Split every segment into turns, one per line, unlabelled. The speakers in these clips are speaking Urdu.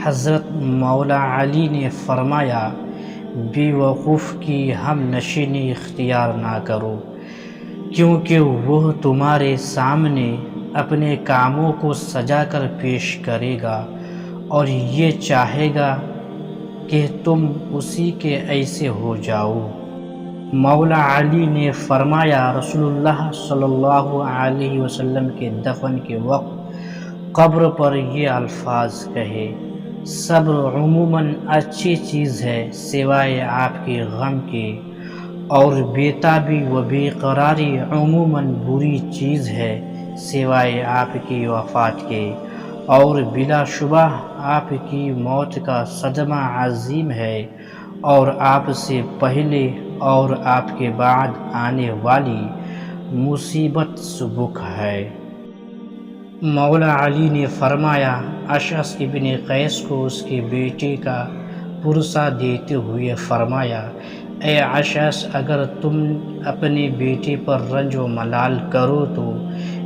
حضرت مولا علی نے فرمایا، بے وقوف کی ہم نشینی اختیار نہ کرو، کیونکہ وہ تمہارے سامنے اپنے کاموں کو سجا کر پیش کرے گا اور یہ چاہے گا کہ تم اسی کے ایسے ہو جاؤ۔ مولا علی نے فرمایا، رسول اللہ صلی اللہ علیہ وسلم کے دفن کے وقت قبر پر یہ الفاظ کہے، صبر عموماً اچھی چیز ہے سوائے آپ کے غم کے، اور بےتابی و بے قراری عموماً بری چیز ہے سوائے آپ کی وفات کے، اور بلا شبہ آپ کی موت کا صدمہ عظیم ہے اور آپ سے پہلے اور آپ کے بعد آنے والی مصیبت سبک ہے۔ مولا علی نے فرمایا، اشعث ابن قیس کو اس کے بیٹے کا پرسہ دیتے ہوئے فرمایا، اے اشعث، اگر تم اپنے بیٹے پر رنج و ملال کرو تو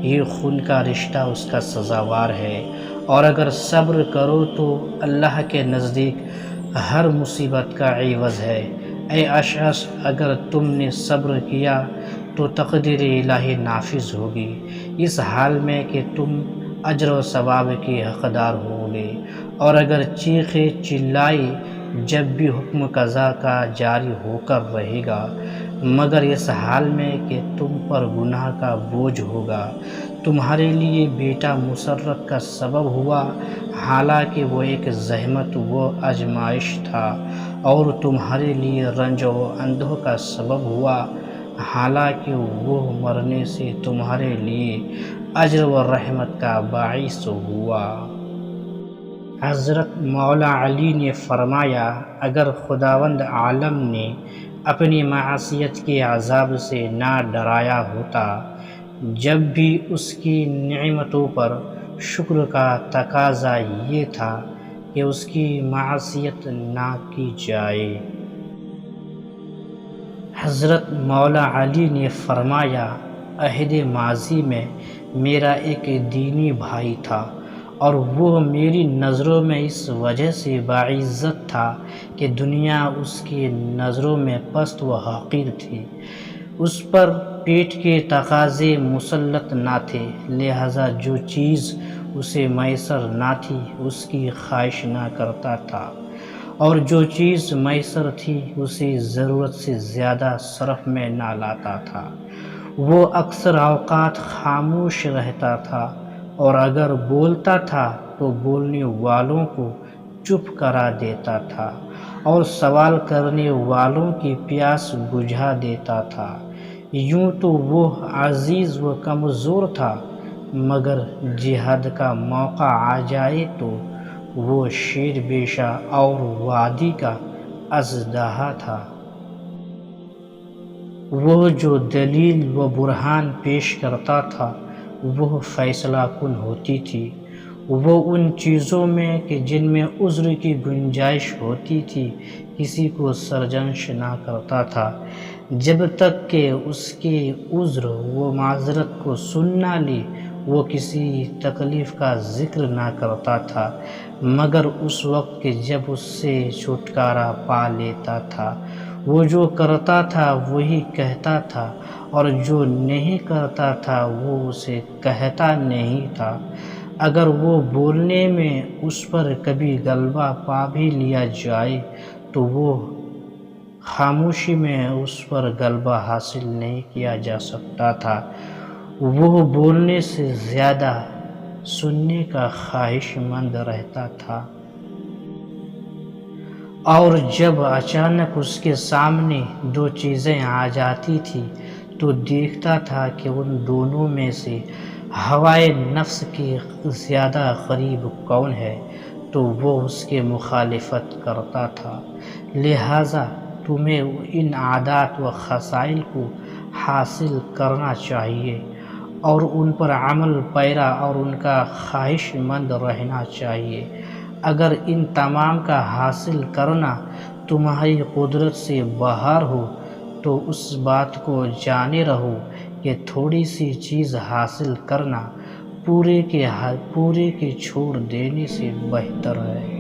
یہ خون کا رشتہ اس کا سزاوار ہے، اور اگر صبر کرو تو اللہ کے نزدیک ہر مصیبت کا عوض ہے۔ اے اشعث، اگر تم نے صبر کیا تو تقدیر الہی نافذ ہوگی، اس حال میں کہ تم اجر و ثواب کے حقدار ہوگے، اور اگر چیخے چلائی جب بھی حکم قضا کا جاری ہو کر رہے گا، مگر اس حال میں کہ تم پر گناہ کا بوجھ ہوگا۔ تمہارے لیے بیٹا مسرت کا سبب ہوا، حالانکہ وہ ایک زحمت و آزمائش تھا، اور تمہارے لیے رنج و اندوہ کا سبب ہوا، حالانکہ وہ مرنے سے تمہارے لیے اجر و رحمت کا باعث ہوا۔ حضرت مولا علی نے فرمایا، اگر خداوند عالم نے اپنی معصیت کے عذاب سے نہ ڈرایا ہوتا، جب بھی اس کی نعمتوں پر شکر کا تقاضا یہ تھا کہ اس کی معصیت نہ کی جائے۔ حضرت مولا علی نے فرمایا، عہد ماضی میں میرا ایک دینی بھائی تھا، اور وہ میری نظروں میں اس وجہ سے باعزت تھا کہ دنیا اس کی نظروں میں پست و حقیر تھی۔ اس پر پیٹ کے تقاضے مسلط نہ تھے، لہذا جو چیز اسے میسر نہ تھی اس کی خواہش نہ کرتا تھا، اور جو چیز میسر تھی اسے ضرورت سے زیادہ صرف میں نہ لاتا تھا۔ وہ اکثر اوقات خاموش رہتا تھا، اور اگر بولتا تھا تو بولنے والوں کو چپ کرا دیتا تھا، اور سوال کرنے والوں کی پیاس بجھا دیتا تھا۔ یوں تو وہ عزیز و کمزور تھا، مگر جہاد کا موقع آ جائے تو وہ شیر پیشہ اور وادی کا اژدہا تھا۔ وہ جو دلیل و برہان پیش کرتا تھا وہ فیصلہ کن ہوتی تھی۔ وہ ان چیزوں میں کہ جن میں عذر کی گنجائش ہوتی تھی کسی کو سرزنش نہ کرتا تھا، جب تک کہ اس کے عذر و معذرت کو سن نہ لے۔ وہ کسی تکلیف کا ذکر نہ کرتا تھا، مگر اس وقت کہ جب اس سے چھٹکارا پا لیتا تھا۔ وہ جو کرتا تھا وہی کہتا تھا، اور جو نہیں کرتا تھا وہ اسے کہتا نہیں تھا۔ اگر وہ بولنے میں اس پر کبھی غلبہ پا بھی لیا جائے تو وہ خاموشی میں اس پر غلبہ حاصل نہیں کیا جا سکتا تھا۔ وہ بولنے سے زیادہ سننے کا خواہش مند رہتا تھا، اور جب اچانک اس کے سامنے دو چیزیں آ جاتی تھیں تو دیکھتا تھا کہ ان دونوں میں سے ہوائے نفس کے زیادہ قریب کون ہے، تو وہ اس کے مخالفت کرتا تھا۔ لہٰذا تمہیں ان عادات و خصائل کو حاصل کرنا چاہیے، اور ان پر عمل پیرا اور ان کا خواہش مند رہنا چاہیے۔ اگر ان تمام کا حاصل کرنا تمہاری قدرت سے باہر ہو تو اس بات کو جانے رہو کہ تھوڑی سی چیز حاصل کرنا پورے کے چھوڑ دینے سے بہتر ہے۔